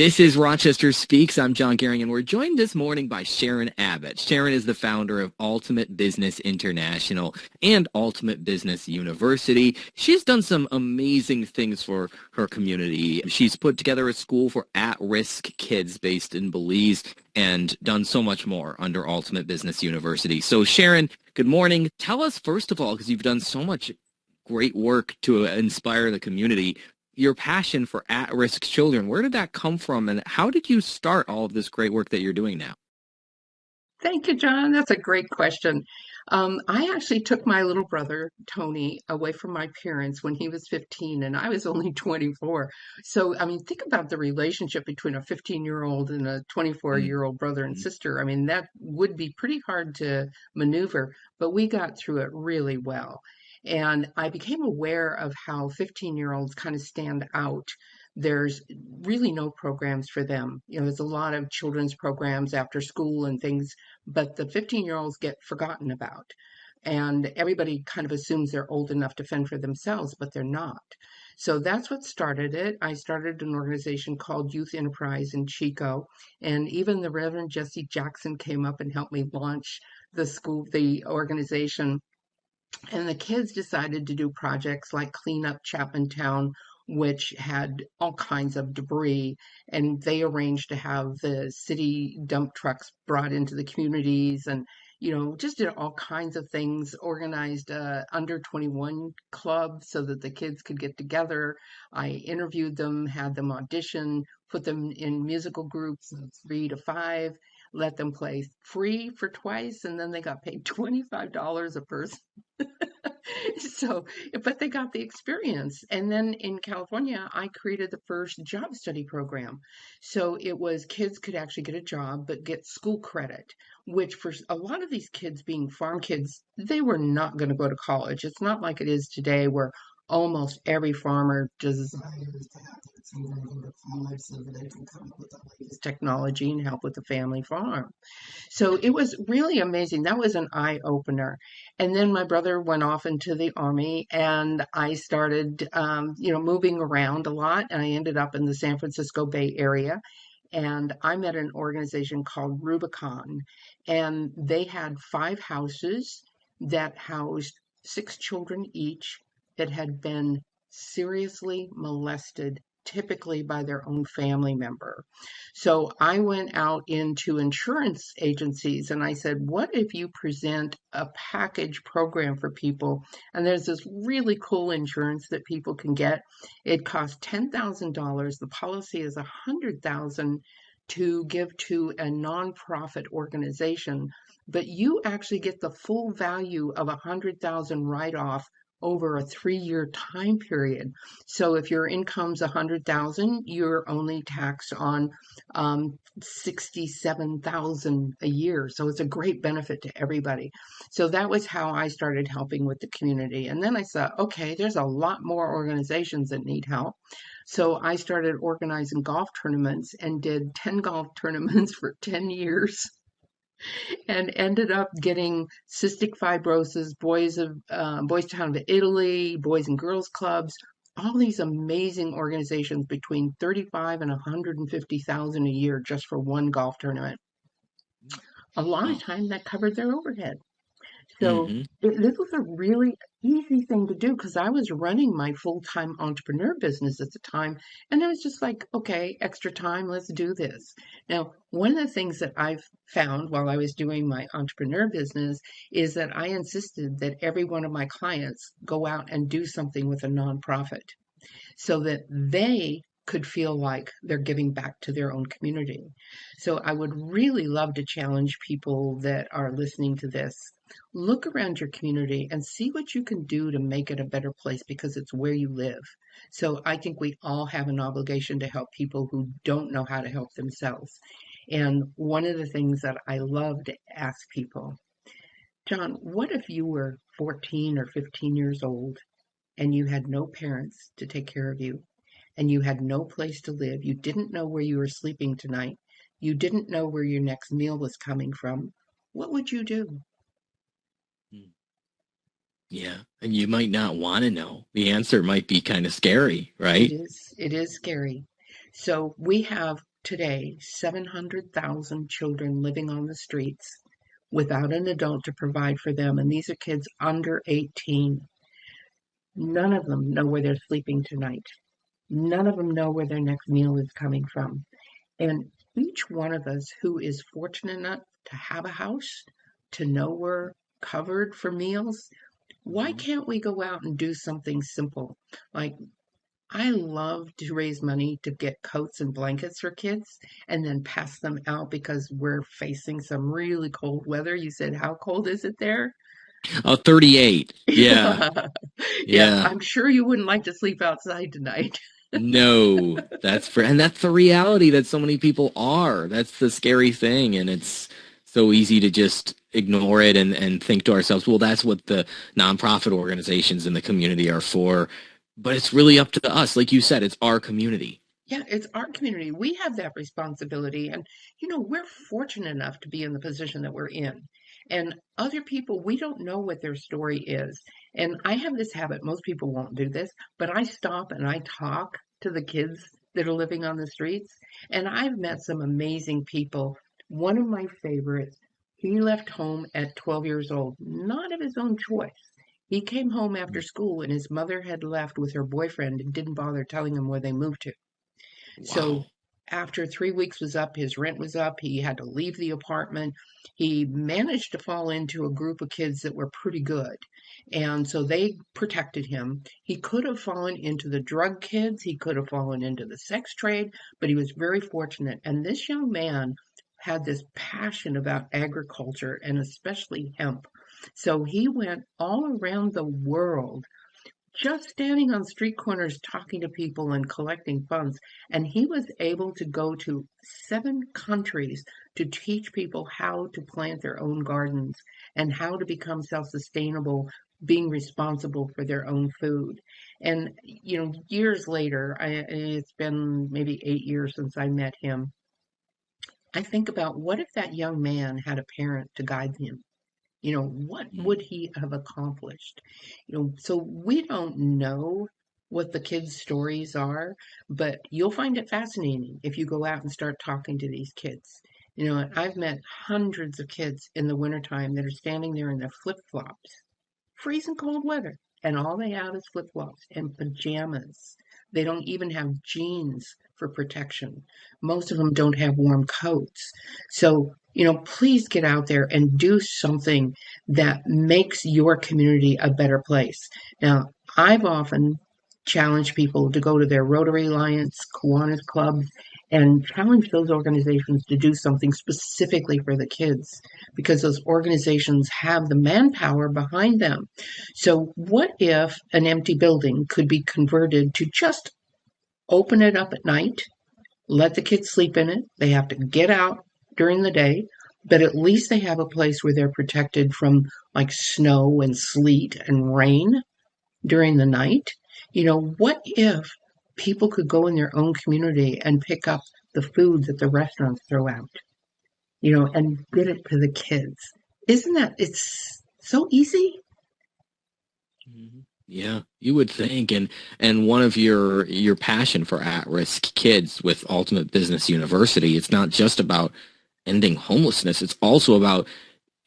This is Rochester Speaks. I'm John Gehring, and we're joined this morning by Sharon Abbott. Sharon is the founder of Ultimate Business International and Ultimate Business University. She's done some amazing things for her community. She's put together a school for at-risk kids based in Belize and done so much more under Ultimate Business University. So Sharon, good morning. Tell us, first of all, because you've done so much great work to inspire the community, your passion for at-risk children. Where did that come from, and how did you start all of this great work that you're doing now? Thank you, John. That's a great question. I actually took my little brother, Tony, away from my parents when he was 15 and I was only 24. So, I mean, think about the relationship between a 15-year-old and a 24-year-old brother and Mhm. sister. I mean, that would be pretty hard to maneuver, but we got through it really well. And I became aware of how 15-year-olds kind of stand out. There's really no programs for them. There's a lot of children's programs after school and things, but the 15-year-olds get forgotten about. And everybody kind of assumes they're old enough to fend for themselves, but they're not. So that's what started it. I started an organization called Youth Enterprise in Chico, and even the Reverend Jesse Jackson came up and helped me launch the organization. And the kids decided to do projects like clean up Chapman Town, which had all kinds of debris. And they arranged to have the city dump trucks brought into the communities and, just did all kinds of things, organized a under 21 club so that the kids could get together. I interviewed them, had them audition, put them in musical groups of 3 to 5, let them play free for twice, and then they got paid $25 a person. So, but they got the experience. And then in California, I created the first job study program. So it was kids could actually get a job, but get school credit, which for a lot of these kids being farm kids, they were not going to go to college. It's not like it is today where almost every farmer desires to have their children go to college so that they can come up with the latest technology and help with the family farm. So it was really amazing. That was an eye opener. And then my brother went off into the army, and I started, moving around a lot. And I ended up in the San Francisco Bay Area. And I met an organization called Rubicon, and they had 5 houses that housed 6 children each that had been seriously molested, typically by their own family member. So I went out into insurance agencies and I said, what if you present a package program for people? And there's this really cool insurance that people can get. It costs $10,000. The policy is $100,000 to give to a nonprofit organization, but you actually get the full value of 100,000 write-off over a 3-year time period. So if your income's 100,000, you're only taxed on 67,000 a year. So it's a great benefit to everybody. So that was how I started helping with the community. And then I thought, okay, there's a lot more organizations that need help. So I started organizing golf tournaments and did 10 golf tournaments for 10 years and ended up getting cystic fibrosis, Boys Town of Italy, Boys and Girls Clubs, all these amazing organizations between 35 and 150,000 a year just for one golf tournament. A lot of Wow. time that covered their overhead. So Hmm. this was a really easy thing to do because I was running my full-time entrepreneur business at the time. And I was just like, okay, extra time, let's do this. Now, one of the things that I've found while I was doing my entrepreneur business is that I insisted that every one of my clients go out and do something with a nonprofit so that they could feel like they're giving back to their own community. So I would really love to challenge people that are listening to this. Look around your community and see what you can do to make it a better place because it's where you live. So I think we all have an obligation to help people who don't know how to help themselves. And one of the things that I love to ask people, John, what if you were 14 or 15 years old and you had no parents to take care of you, and you had no place to live? You didn't know where you were sleeping tonight. You didn't know where your next meal was coming from. What would you do? Yeah, and you might not want to know. The answer might be kind of scary, It right? is scary. So we have today 700,000 children living on the streets without an adult to provide for them. And these are kids under 18. None of them know where they're sleeping tonight. None of them know where their next meal is coming from. And each one of us who is fortunate enough to have a house, to know we're covered for meals, why Mhm. can't we go out and do something simple? Like, I love to raise money to get coats and blankets for kids and then pass them out because we're facing some really cold weather. You said, how cold is it there? Oh, 38. Yeah. Yeah. Yeah, Yeah. I'm sure you wouldn't like to sleep outside tonight. No, and that's the reality that so many people are. That's the scary thing. And it's so easy to just ignore it and think to ourselves, well, that's what the nonprofit organizations in the community are for. But it's really up to us. Like you said, it's our community. Yeah, it's our community. We have that responsibility. And, we're fortunate enough to be in the position that we're in. And other people, we don't know what their story is. And I have this habit, most people won't do this, but I stop and I talk to the kids that are living on the streets. And I've met some amazing people. One of my favorites, he left home at 12 years old, not of his own choice. He came home after school and his mother had left with her boyfriend and didn't bother telling him where they moved to. So Wow. after 3 weeks was up, his rent was up. He had to leave the apartment. He managed to fall into a group of kids that were pretty good. And so they protected him. He could have fallen into the drug kids, he could have fallen into the sex trade, but he was very fortunate. And this young man had this passion about agriculture and especially hemp. So he went all around the world just standing on street corners talking to people and collecting funds. And he was able to go to 7 countries to teach people how to plant their own gardens and how to become self sustainable, being responsible for their own food. And, years later, it's been maybe 8 years since I met him. I think about what if that young man had a parent to guide him? What would Mm. he have accomplished? So we don't know what the kids' stories are, but you'll find it fascinating if you go out and start talking to these kids. And I've met hundreds of kids in the wintertime that are standing there in their flip-flops, freezing cold weather, and all they have is flip-flops and pajamas. They don't even have jeans for protection. Most of them don't have warm coats. So, please get out there and do something that makes your community a better place. Now, I've often challenged people to go to their Rotary Alliance, Kiwanis clubs, and challenge those organizations to do something specifically for the kids because those organizations have the manpower behind them. So, what if an empty building could be converted to just open it up at night, let the kids sleep in it? They have to get out during the day, but at least they have a place where they're protected from like snow and sleet and rain during the night. What if people could go in their own community and pick up the food that the restaurants throw out, and get it to the kids? Isn't that, it's so easy? Mhm. Yeah, you would think, and one of your passion for at-risk kids with Ultimate Business University, it's not just about ending homelessness. It's also about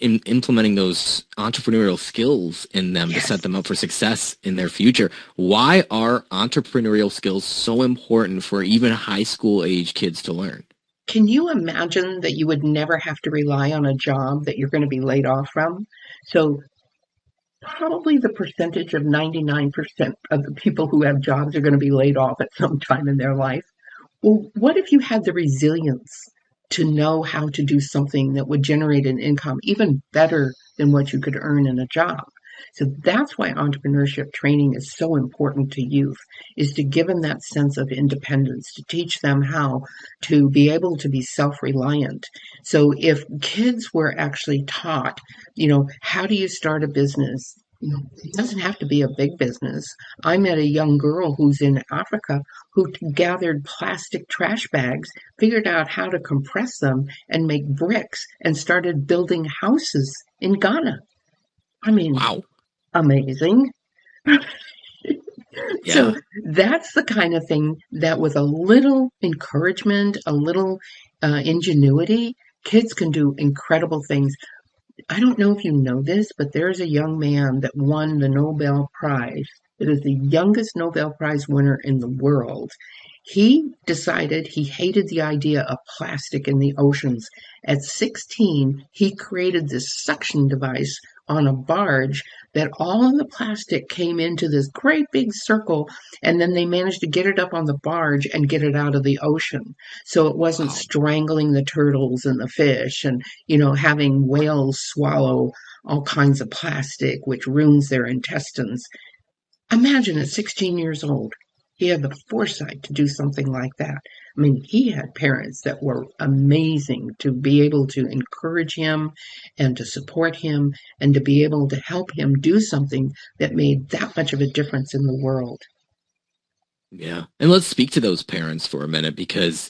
implementing those entrepreneurial skills in them to set Yes. them up for success in their future. Why are entrepreneurial skills so important for even high school age kids to learn? Can you imagine that you would never have to rely on a job that you're going to be laid off from? So probably the percentage of 99% of the people who have jobs are going to be laid off at some time in their life. Well, what if you had the resilience to know how to do something that would generate an income even better than what you could earn in a job? So that's why entrepreneurship training is so important to youth, is to give them that sense of independence, to teach them how to be able to be self-reliant. So if kids were actually taught, how do you start a business? It doesn't have to be a big business. I met a young girl who's in Africa who gathered plastic trash bags, figured out how to compress them and make bricks, and started building houses in Ghana. I mean, Wow. amazing. So Yeah. that's the kind of thing that with a little encouragement, a little ingenuity, kids can do incredible things. I don't know if you know this, but there's a young man that won the Nobel Prize. It is the youngest Nobel Prize winner in the world. He decided he hated the idea of plastic in the oceans. At 16, he created this suction device on a barge that all of the plastic came into this great big circle, and then they managed to get it up on the barge and get it out of the ocean. So it wasn't Wow. strangling the turtles and the fish and having whales swallow all kinds of plastic, which ruins their intestines. Imagine at 16 years old, he had the foresight to do something like that. I mean, he had parents that were amazing to be able to encourage him and to support him and to be able to help him do something that made that much of a difference in the world. Yeah. And let's speak to those parents for a minute because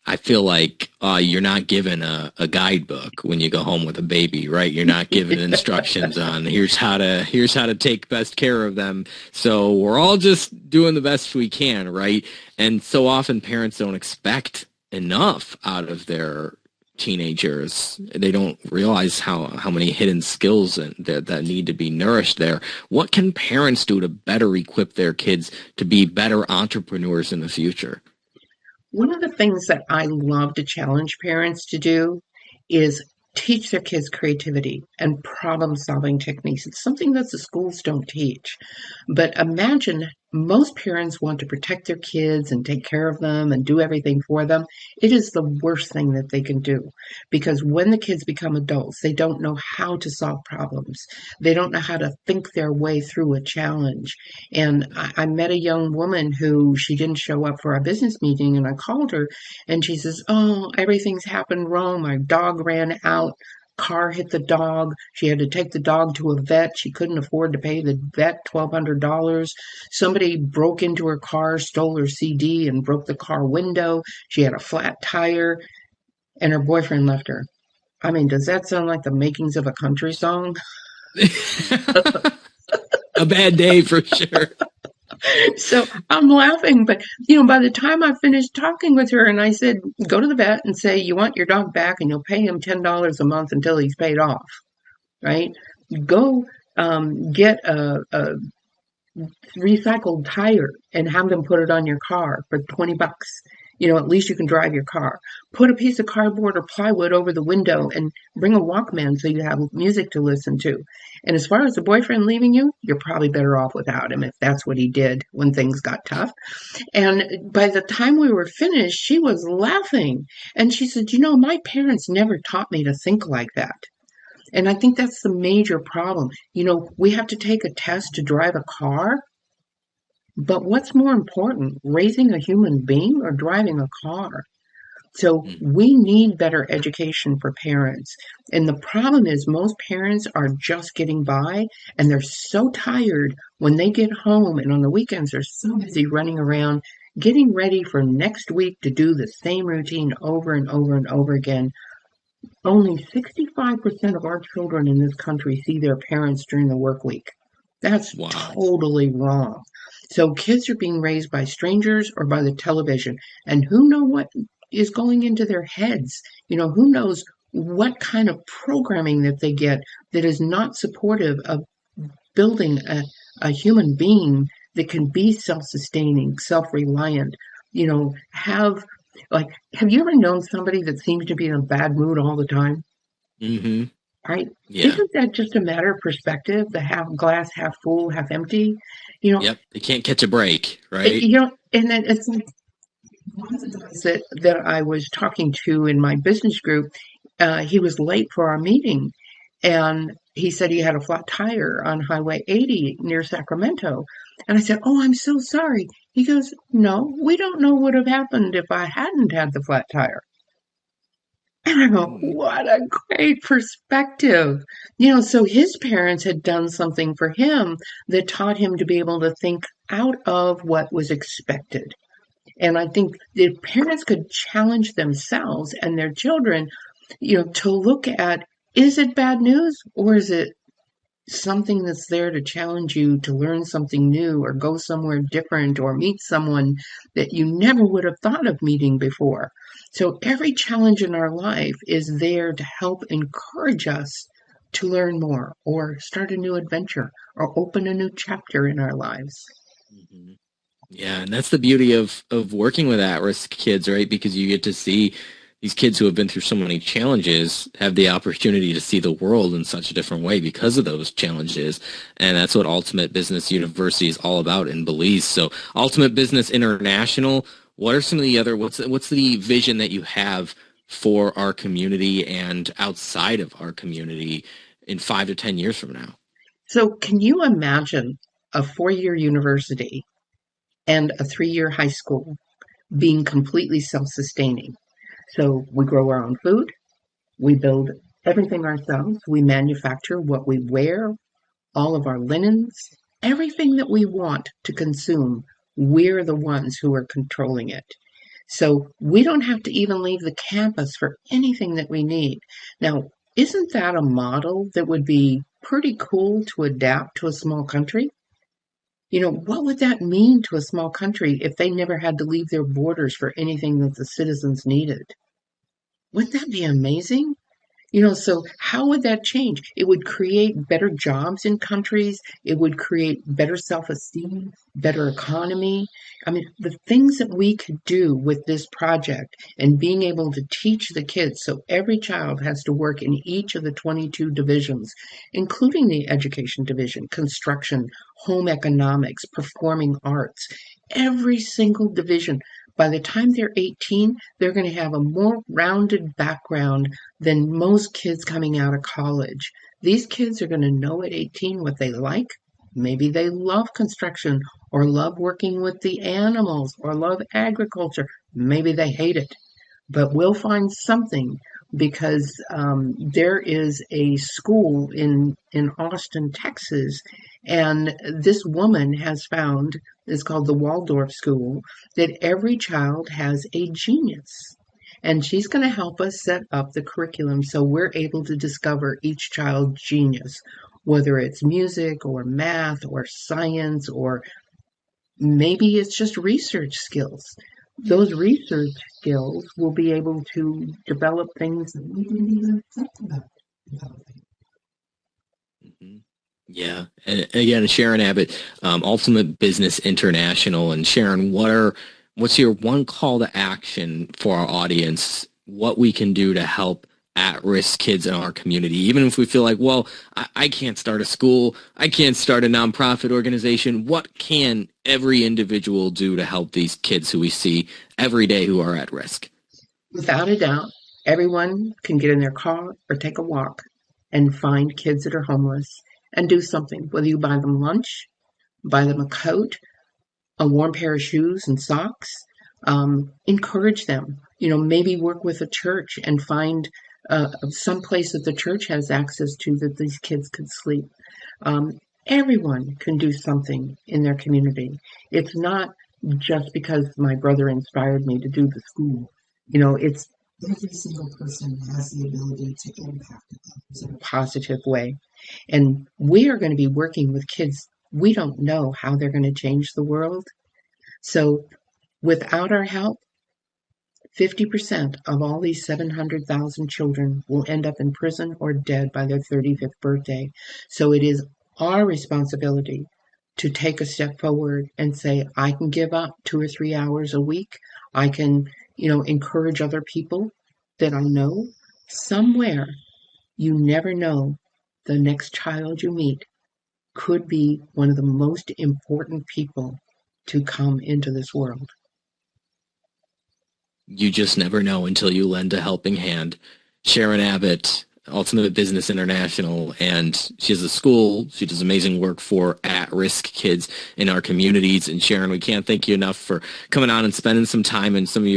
I feel like you're not given a guidebook when you go home with a baby, right? You're not given instructions on here's how to take best care of them. So we're all just doing the best we can, right? And so often parents don't expect enough out of their teenagers. They don't realize how many hidden skills that need to be nourished there. What can parents do to better equip their kids to be better entrepreneurs in the future? One of the things that I love to challenge parents to do is teach their kids creativity and problem solving techniques. It's something that the schools don't teach. But imagine most parents want to protect their kids and take care of them and do everything for them. It is the worst thing that they can do because when the kids become adults, they don't know how to solve problems. They don't know how to think their way through a challenge. And I met a young woman who she didn't show up for our business meeting, and I called her, and she says, "Oh, everything's happened wrong. My dog ran out. Car hit the dog. She had to take the dog to a vet. She couldn't afford to pay the vet $1,200. Somebody broke into her car, stole her CD, and broke the car window. She had a flat tire, and her boyfriend left her." I mean, does that sound like the makings of a country song? A bad day for sure. So I'm laughing, but by the time I finished talking with her and I said, go to the vet and say you want your dog back and you'll pay him $10 a month until he's paid off, right? Go get a recycled tire and have them put it on your car for 20 bucks. At least you can drive your car. Put a piece of cardboard or plywood over the window and bring a Walkman so you have music to listen to. And as far as the boyfriend leaving you, you're probably better off without him if that's what he did when things got tough. And by the time we were finished, she was laughing. And she said, my parents never taught me to think like that. And I think that's the major problem. We have to take a test to drive a car, but what's more important, raising a human being or driving a car? So Mm. we need better education for parents. And the problem is most parents are just getting by and they're so tired when they get home and on the weekends they're so busy running around getting ready for next week to do the same routine over and over and over again. Only 65% of our children in this country see their parents during the work week. That's Wow. totally wrong. So kids are being raised by strangers or by the television, and who know what is going into their heads? Who knows what kind of programming that they get that is not supportive of building a human being that can be self-sustaining, self-reliant, have have you ever known somebody that seems to be in a bad mood all the time? Hmm. Right? Yeah. Isn't that just a matter of perspective? The half glass, half full, half empty. You know, Yep. They can't catch a break, right? and then it's like one of the guys that I was talking to in my business group. He was late for our meeting, and he said he had a flat tire on Highway 80 near Sacramento. And I said, "Oh, I'm so sorry." He goes, "No, we don't know what would have happened if I hadn't had the flat tire." And I go, Mm. what a great perspective. So his parents had done something for him that taught him to be able to think out of what was expected. And I think the parents could challenge themselves and their children, to look at, is it bad news or is it something that's there to challenge you to learn something new or go somewhere different or meet someone that you never would have thought of meeting before. So every challenge in our life is there to help encourage us to learn more or start a new adventure or open a new chapter in our lives. Mhm. Yeah, and that's the beauty of working with at-risk kids, right? Because you get to see these kids who have been through so many challenges have the opportunity to see the world in such a different way because of those challenges. And that's what Ultimate Business University is all about in Belize. So, Ultimate Business International, what are some of the other what's the vision that you have for our community and outside of our community in 5 to 10 years from now? So, can you imagine a 4 year university and a 3 year high school being completely self sustaining? So, we grow our own food, we build everything ourselves, we manufacture what we wear, all of our linens, everything that we want to consume, we're the ones who are controlling it. So we don't have to even leave the campus for anything that we need. Now, isn't that a model that would be pretty cool to adapt to a small country? What would that mean to a small country if they never had to leave their borders for anything that the citizens needed? Wouldn't that be amazing? So how would that change? It would create better jobs in countries. It would create better self-esteem, better economy. I mean, the things that we could do with this project and being able to teach the kids. So every child has to work in each of the 22 divisions, including the education division, construction, home economics, performing arts, every single division. By the time they're 18, they're going to have a more rounded background than most kids coming out of college. These kids are going to know at 18 what they like. Maybe they love construction or love working with the animals or love agriculture. Maybe they hate it, but we'll find something because there is a school in Austin, Texas, and this woman has found, it's called the Waldorf School, that every child has a genius. And she's going to help us set up the curriculum so we're able to discover each child's genius, whether it's music or math or science or maybe it's just research skills. Those research skills will be able to develop things that we didn't even think about developing. Mhm. Yeah. And again, Sharon Abbott, Ultimate Business International. And Sharon, what's your one call to action for our audience? What we can do to help at-risk kids in our community, even if we feel like, well, I can't start a school, I can't start a nonprofit organization. What can every individual do to help these kids who we see every day who are at risk? Without a doubt, everyone can get in their car or take a walk and find kids that are homeless and do something, whether you buy them lunch, buy them a coat, a warm pair of shoes and socks. Encourage them. Maybe work with a church and find some place that the church has access to that these kids could sleep. Um, Everyone can do something in their community. It's not just because my brother inspired me to do the school. It's every single person has the ability to impact others in a positive way. And we are going to be working with kids. We don't know how they're going to change the world. So without our help, 50% of all these 700,000 children will end up in prison or dead by their 35th birthday. So it is our responsibility to take a step forward and say, I can give up 2 or 3 hours a week. I can, encourage other people that I know. Somewhere, you never know, the next child you meet could be one of the most important people to come into this world. You just never know until you lend a helping hand. Sharon Abbott, Ultimate Business International, and she has a school. She does amazing work for at-risk kids in our communities. And Sharon, we can't thank you enough for coming on and spending some time and some of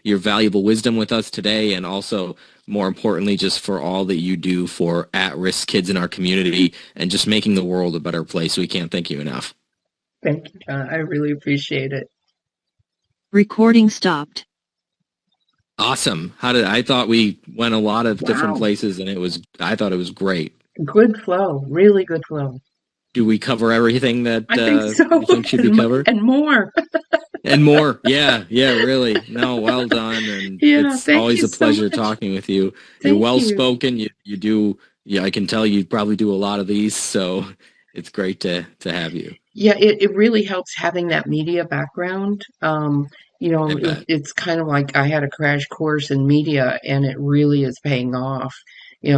your valuable wisdom with us today, and also more importantly, just for all that you do for at-risk kids in our community and just making the world a better place. We can't thank you enough. Thank you, John. I really appreciate it. Recording stopped. Awesome. I thought we went a lot of different Wow. places and I thought it was great. Good flow, really good flow. Do we cover everything that I think so, you think should be covered? and more. And more. Yeah, yeah, really. No, well done. And Yeah, it's thank always you a so pleasure much. talking with you. You're Thank well you. spoken. You do, yeah, I can tell you probably do a lot of these, so it's great to have you. Yeah, it really helps having that media background. I bet. It's kind of like I had a crash course in media and it really is paying off.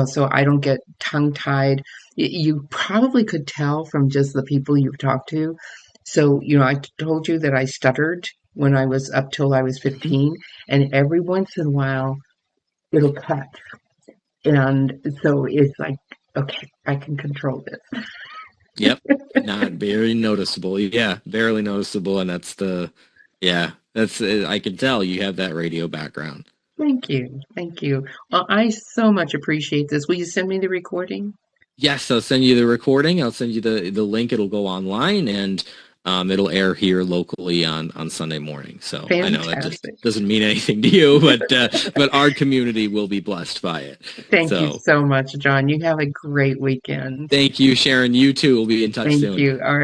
So I don't get tongue-tied. You probably could tell from just the people you've talked to. So, I told you that I stuttered when I was up till I was Mhm. 15, and every once in a while it'll cut. And so it's like, okay, I can control this. Yep. Not very noticeable. Yeah, barely noticeable. And yeah, I can tell you have that radio background. Thank you. Thank you. Well, I so much appreciate this. Will you send me the recording? Yes, I'll send you the recording. I'll send you the link. It'll go online and it'll air here locally on Sunday morning. So I know that just Fantastic. doesn't mean anything to you, but our community will be blessed by it. Thank you So so much, John. You have a great weekend. thank you, Sharon. You too. We'll be in touch Thank soon. you. All right.